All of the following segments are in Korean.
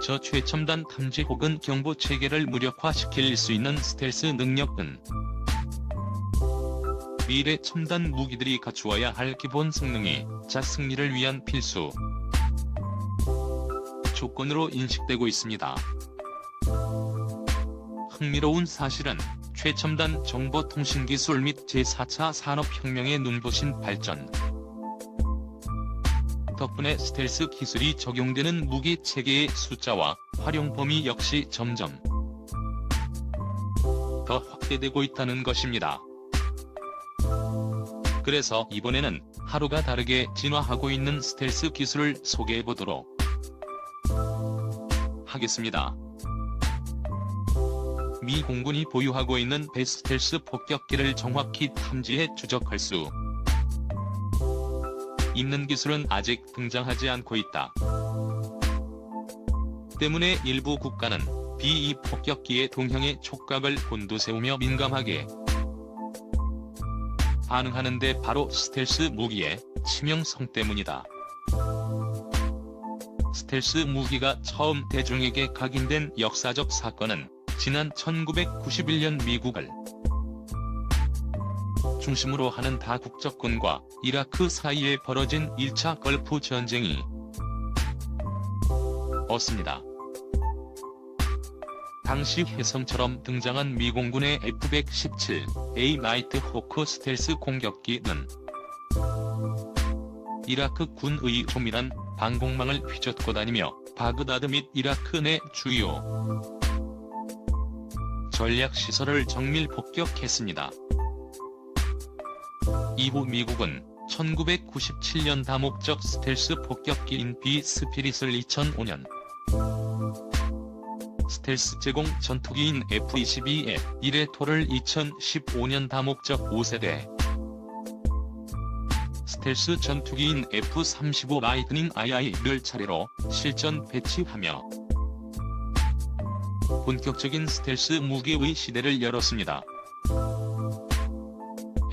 저 최첨단 탐지 혹은 경보 체계를 무력화시킬 수 있는 스텔스 능력은 미래 첨단 무기들이 갖추어야 할 기본 성능이자 승리를 위한 필수 조건으로 인식되고 있습니다. 흥미로운 사실은 최첨단 정보통신기술 및 제4차 산업혁명의 눈부신 발전 덕분에 스텔스 기술이 적용되는 무기 체계의 숫자와 활용 범위 역시 점점 더 확대되고 있다는 것입니다. 그래서 이번에는 하루가 다르게 진화하고 있는 스텔스 기술을 소개해보도록 하겠습니다. 미 공군이 보유하고 있는 베스텔스 폭격기를 정확히 탐지해 추적할 수 있는 기술은 아직 등장하지 않고 있다. 때문에 일부 국가는 B-2 폭격기의 동향에 촉각을 곤두세우며 민감하게 반응하는데 바로 스텔스 무기의 치명성 때문이다. 스텔스 무기가 처음 대중에게 각인된 역사적 사건은 지난 1991년 미국을 중심으로 하는 다국적군과 이라크 사이에 벌어진 1차 걸프 전쟁이 었습니다. 당시 혜성처럼 등장한 미 공군의 F-117A 나이트 호크 스텔스 공격기는 이라크 군의 조밀한 방공망을 휘젓고 다니며 바그다드 및 이라크 내 주요 전략시설을 정밀 폭격했습니다. 이후 미국은 1997년 다목적 스텔스 폭격기인 B-스피릿을 2005년 스텔스 제공 전투기인 F-22에 1회토를 2015년 다목적 5세대 스텔스 전투기인 F-35 라이트닝 II를 차례로 실전 배치하며 본격적인 스텔스 무기의 시대를 열었습니다.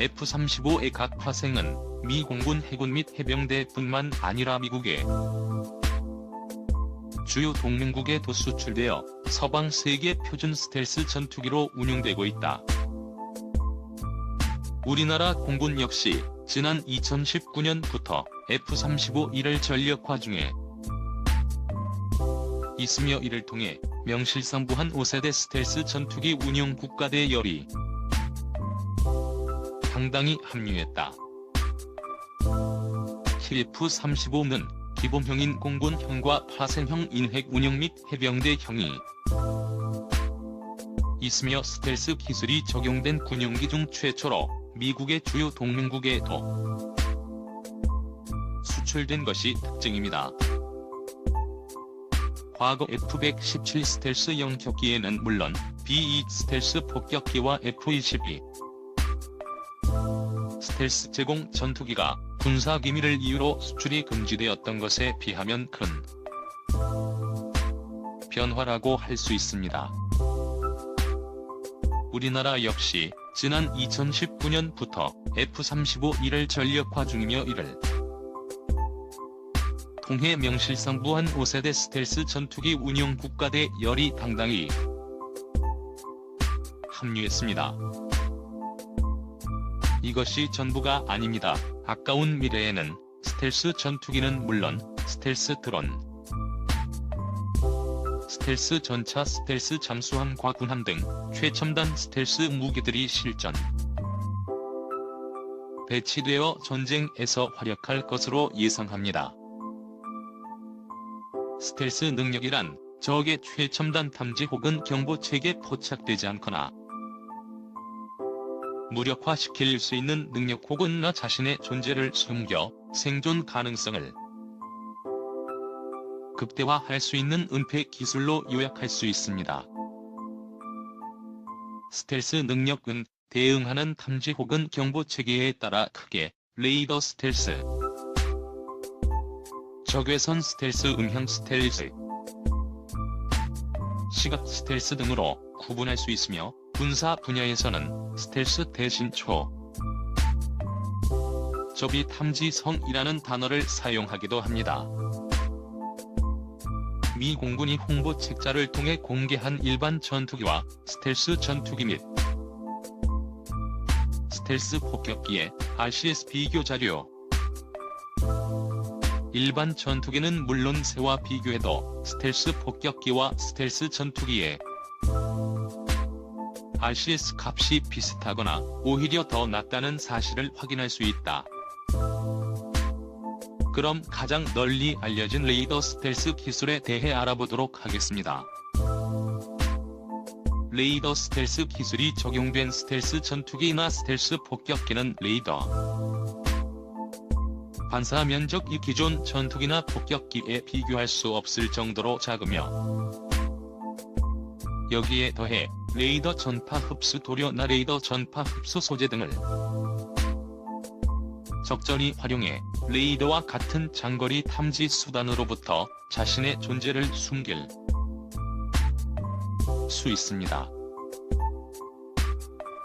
F-35의 각 파생은 미 공군 해군 및 해병대뿐만 아니라 미국의 주요 동맹국에도 수출되어 서방 세계 표준 스텔스 전투기로 운용되고 있다. 우리나라 공군 역시 지난 2019년부터 F-35E를 전력화 중에 있으며 이를 통해 명실상부한 5세대 스텔스 전투기 운용 국가대 열이 상당히 합류했다. F-35는 기본형인 공군형과 파생형 인핵 운용 및 해병대형이 있으며 스텔스 기술이 적용된 군용기 중 최초로 미국의 주요 동맹국에도 수출된 것이 특징입니다. 과거 F-117 스텔스 영격기에는 물론 B-2 스텔스 폭격기와 F-22 스텔스 제공 전투기가 군사기밀을 이유로 수출이 금지되었던 것에 비하면 큰 변화라고 할 수 있습니다. 우리나라 역시 지난 2019년부터 F-35E를 전력화 중이며 이를 통해 명실상부한 5세대 스텔스 전투기 운용 국가대 열이 당당히 합류했습니다. 이것이 전부가 아닙니다. 가까운 미래에는 스텔스 전투기는 물론 스텔스 드론, 스텔스 전차, 스텔스 잠수함과 군함 등 최첨단 스텔스 무기들이 실전 배치되어 전쟁에서 활약할 것으로 예상합니다. 스텔스 능력이란 적의 최첨단 탐지 혹은 경보체계에 포착되지 않거나 무력화시킬 수 있는 능력 혹은 나 자신의 존재를 숨겨 생존 가능성을 극대화할 수 있는 은폐 기술로 요약할 수 있습니다. 스텔스 능력은 대응하는 탐지 혹은 경보 체계에 따라 크게 레이더 스텔스, 적외선 스텔스, 음향 스텔스, 시각 스텔스 등으로 구분할 수 있으며 군사 분야에서는 스텔스 대신 초접이 탐지성이라는 단어를 사용하기도 합니다. 미 공군이 홍보 책자를 통해 공개한 일반 전투기와 스텔스 전투기 및 스텔스 폭격기의 RCS 비교 자료. 일반 전투기는 물론 새와 비교해도 스텔스 폭격기와 스텔스 전투기의 RCS 값이 비슷하거나 오히려 더 낮다는 사실을 확인할 수 있다. 그럼 가장 널리 알려진 레이더 스텔스 기술에 대해 알아보도록 하겠습니다. 레이더 스텔스 기술이 적용된 스텔스 전투기나 스텔스 폭격기는 레이더 반사 면적이 기존 전투기나 폭격기에 비교할 수 없을 정도로 작으며, 여기에 더해 레이더 전파 흡수 도료나 레이더 전파 흡수 소재 등을 적절히 활용해 레이더와 같은 장거리 탐지 수단으로부터 자신의 존재를 숨길 수 있습니다.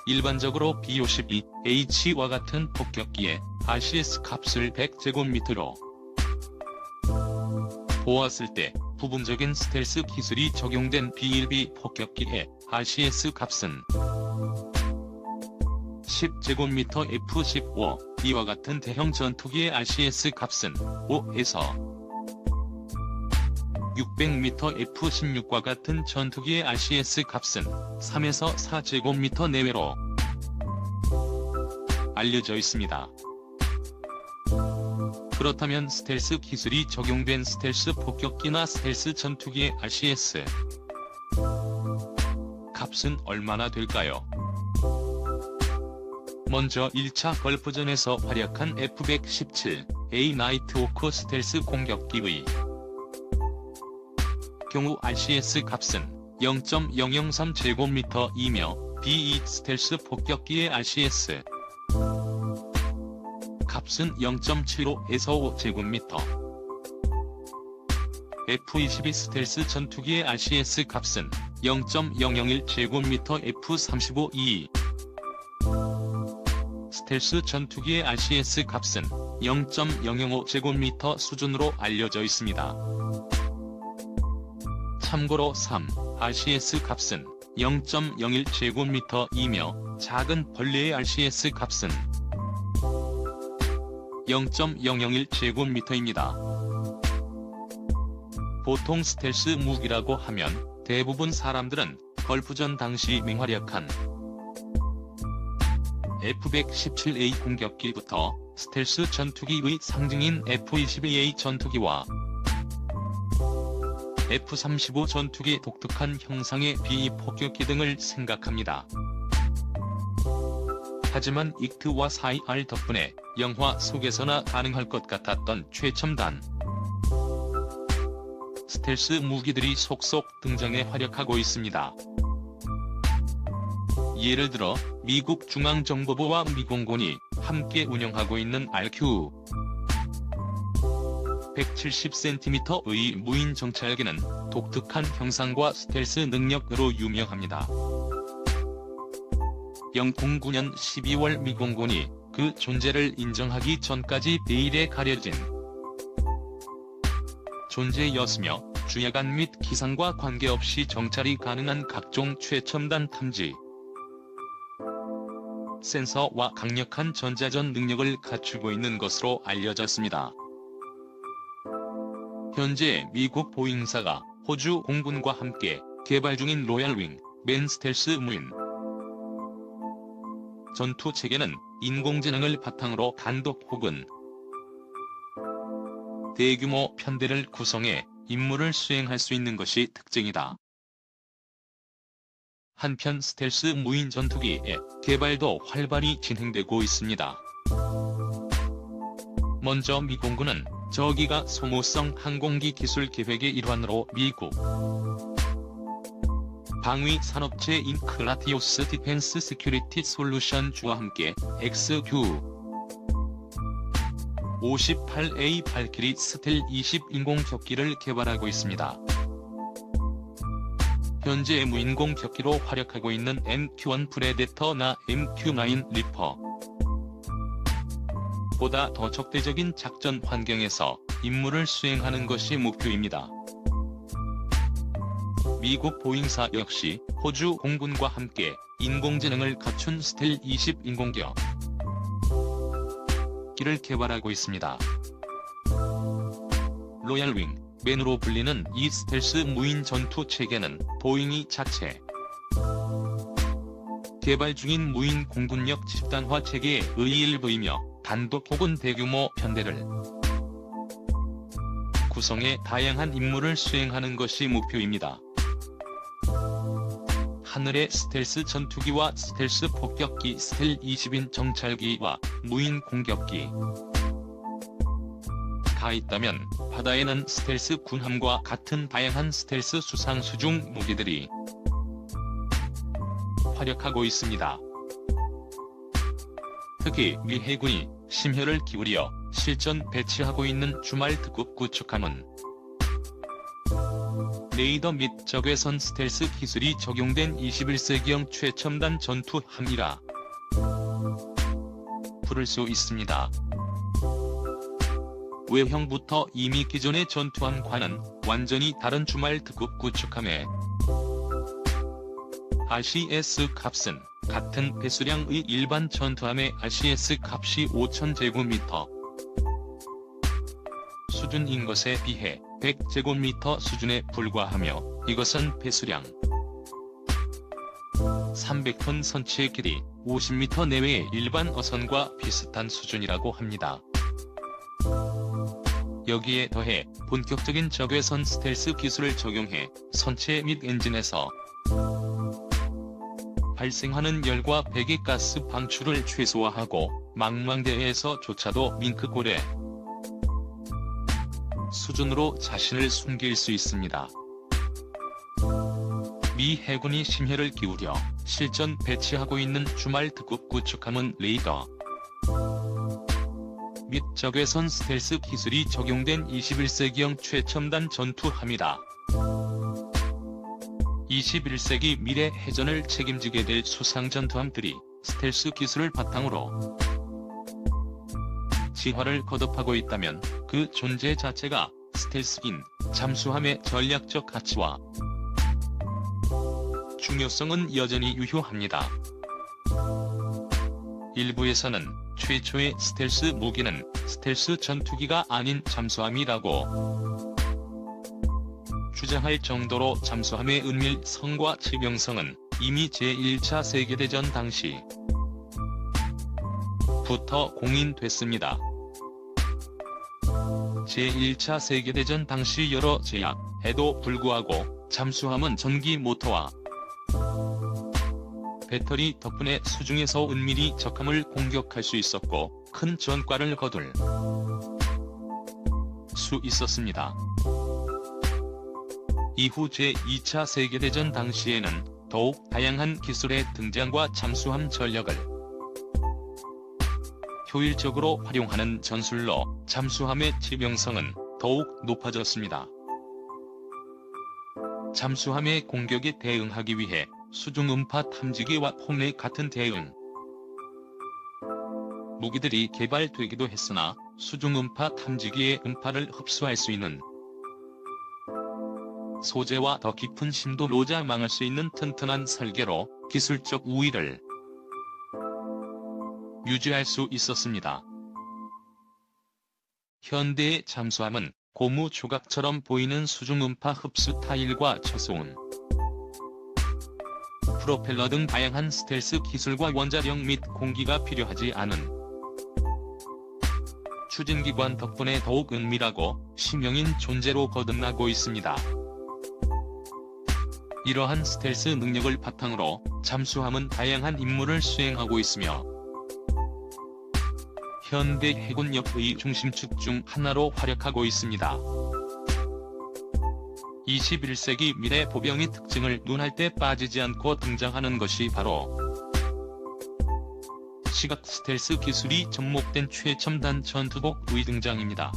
일반적으로 B-52H와 같은 폭격기의 RCS 값을 100제곱미터로 보았을 때 부분적인 스텔스 기술이 적용된 B-1B 폭격기의 RCS 값은 10제곱미터 F-15, 이와 같은 대형 전투기의 RCS 값은 5에서 600m F-16과 같은 전투기의 RCS 값은 3에서 4제곱미터 내외로 알려져 있습니다. 그렇다면 스텔스 기술이 적용된 스텔스 폭격기나 스텔스 전투기의 RCS 값은 얼마나 될까요? 먼저 1차 걸프전에서 활약한 F-117A 나이트호크 스텔스 공격기의 경우 RCS 값은 0.003제곱미터이며 B-2 스텔스 폭격기의 RCS 값은 0.75에서 5제곱미터. F-22 스텔스 전투기의 RCS 값은 0.001제곱미터 F-35E. 스텔스 전투기의 RCS 값은 0.005제곱미터 수준으로 알려져 있습니다. 참고로 3. RCS 값은 0.01제곱미터이며 작은 벌레의 RCS 값은 0.001제곱미터입니다. 보통 스텔스 무기라고 하면 대부분 사람들은 걸프전 당시 맹활약한 F-117A 공격기부터 스텔스 전투기의 상징인 F-22A 전투기와 F-35 전투기 독특한 형상의 B-2 폭격기 등을 생각합니다. 하지만 익트와 4ER 덕분에 영화 속에서나 가능할 것 같았던 최첨단 스텔스 무기들이 속속 등장해 활약하고 있습니다. 예를 들어 미국 중앙정보부와 미공군이 함께 운영하고 있는 RQ 170cm의 무인 정찰기는 독특한 형상과 스텔스 능력으로 유명합니다. 009년 12월 미공군이 그 존재를 인정하기 전까지 베일에 가려진 존재였으며 주야간 및 기상과 관계없이 정찰이 가능한 각종 최첨단 탐지 센서와 강력한 전자전 능력을 갖추고 있는 것으로 알려졌습니다. 현재 미국 보잉사가 호주 공군과 함께 개발 중인 로얄윙 맨 스텔스 무인 전투체계는 인공지능을 바탕으로 단독 혹은 대규모 편대를 구성해 임무를 수행할 수 있는 것이 특징이다. 한편 스텔스 무인 전투기의 개발도 활발히 진행되고 있습니다. 먼저 미공군은 저기가 소모성 항공기 기술 계획의 일환으로 미국 방위 산업체인 크라티오스 디펜스 시큐리티 솔루션주와 함께 XQ-58A 발키리 스텔 20 인공격기를 개발하고 있습니다. 현재 무인공격기로 활약하고 있는 MQ-1 프레데터나 MQ-9 리퍼 보다 더 적대적인 작전 환경에서 임무를 수행하는 것이 목표입니다. 미국 보잉사 역시 호주 공군과 함께 인공지능을 갖춘 스텔 20 인공격기를 개발하고 있습니다. 로얄윙, 맨으로 불리는 이 스텔스 무인 전투 체계는 보잉이 자체 개발 중인 무인 공군력 집단화 체계의 일부이며 단독 혹은 대규모 편대를 구성해 다양한 임무를 수행하는 것이 목표입니다. 하늘의 스텔스 전투기와 스텔스 폭격기 스텔 20인 정찰기와 무인 공격기가 있다면 바다에는 스텔스 군함과 같은 다양한 스텔스 수상 수중 무기들이 활약하고 있습니다. 특히 미 해군이 심혈을 기울여 실전 배치하고 있는 주말 특급 구축함은 레이더 및 적외선 스텔스 기술이 적용된 21세기형 최첨단 전투함이라 부를 수 있습니다. 외형부터 이미 기존의 전투함과는 완전히 다른 주말 특급 구축함의 RCS 값은 같은 배수량의 일반 전투함의 RCS 값이 5,000제곱미터 수준인 것에 비해 100제곱미터 수준에 불과하며 이것은 배수량 300톤 선체 길이 50m 내외의 일반 어선과 비슷한 수준이라고 합니다. 여기에 더해 본격적인 적외선 스텔스 기술을 적용해 선체 및 엔진에서 발생하는 열과 배기가스 방출을 최소화하고 망망대해에서조차도 밍크골의 수준으로 자신을 숨길 수 있습니다. 미 해군이 심혈을 기울여 실전 배치하고 있는 주말 특급 구축함은 레이더 및 적외선 스텔스 기술이 적용된 21세기형 최첨단 전투함이다. 21세기 미래 해전을 책임지게 될 수상 전투함들이 스텔스 기술을 바탕으로 진화를 거듭하고 있다면 그 존재 자체가 스텔스인 잠수함의 전략적 가치와 중요성은 여전히 유효합니다. 일부에서는 최초의 스텔스 무기는 스텔스 전투기가 아닌 잠수함이라고 주장할 정도로 잠수함의 은밀성과 치명성은 이미 제1차 세계대전 당시부터 공인됐습니다. 제1차 세계대전 당시 여러 제약에도 불구하고 잠수함은 전기 모터와 배터리 덕분에 수중에서 은밀히 적함을 공격할 수 있었고 큰 전과를 거둘 수 있었습니다. 이후 제2차 세계대전 당시에는 더욱 다양한 기술의 등장과 잠수함 전력을 효율적으로 활용하는 전술로 잠수함의 치명성은 더욱 높아졌습니다. 잠수함의 공격에 대응하기 위해 수중 음파 탐지기와 폼레 같은 대응 무기들이 개발되기도 했으나 수중 음파 탐지기의 음파를 흡수할 수 있는 소재와 더 깊은 심도로 자망할 수 있는 튼튼한 설계로 기술적 우위를 유지할 수 있었습니다. 현대의 잠수함은 고무 조각처럼 보이는 수중 음파 흡수 타일과 저소음 프로펠러 등 다양한 스텔스 기술과 원자력 및 공기가 필요하지 않은 추진기관 덕분에 더욱 은밀하고 신명인 존재로 거듭나고 있습니다. 이러한 스텔스 능력을 바탕으로 잠수함은 다양한 임무를 수행하고 있으며 현대 해군력의 중심축 중 하나로 활약하고 있습니다. 21세기 미래 보병의 특징을 눈할 때 빠지지 않고 등장하는 것이 바로 시각 스텔스 기술이 접목된 최첨단 전투복의 등장입니다.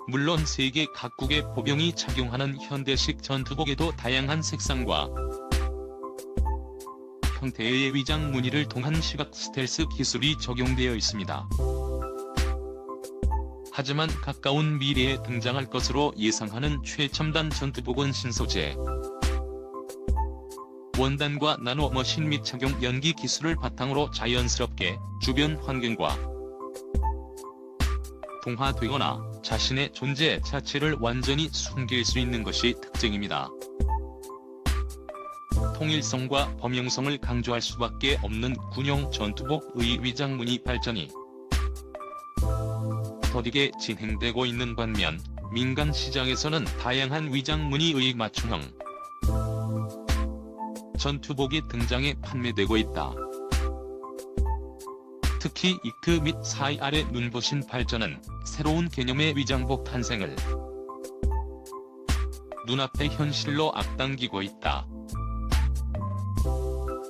물론 세계 각국의 보병이 착용하는 현대식 전투복에도 다양한 색상과 형태의 위장 무늬를 통한 시각 스텔스 기술이 적용되어 있습니다. 하지만 가까운 미래에 등장할 것으로 예상하는 최첨단 전투복은 신소재, 원단과 나노 머신 및 착용 연기 기술을 바탕으로 자연스럽게 주변 환경과 동화되거나 자신의 존재 자체를 완전히 숨길 수 있는 것이 특징입니다. 통일성과 범용성을 강조할 수밖에 없는 군용 전투복의 위장무늬 발전이 더디게 진행되고 있는 반면, 민간 시장에서는 다양한 위장무늬의 맞춤형 전투복이 등장해 판매되고 있다. 특히 이크 및 사이 아래 눈부신 발전은 새로운 개념의 위장복 탄생을 눈앞의 현실로 앞당기고 있다.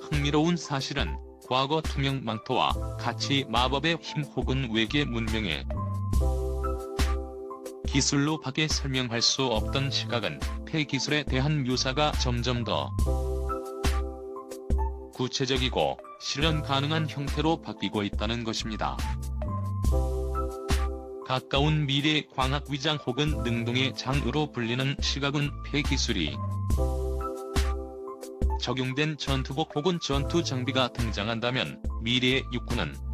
흥미로운 사실은 과거 투명 망토와 같이 마법의 힘 혹은 외계 문명의 기술로 밖에 설명할 수 없던 시각은 폐기술에 대한 묘사가 점점 더 구체적이고 실현 가능한 형태로 바뀌고 있다는 것입니다. 가까운 미래 광학 위장 혹은 능동의 장으로 불리는 시각은 폐기술이 적용된 전투복 혹은 전투 장비가 등장한다면 미래의 육군은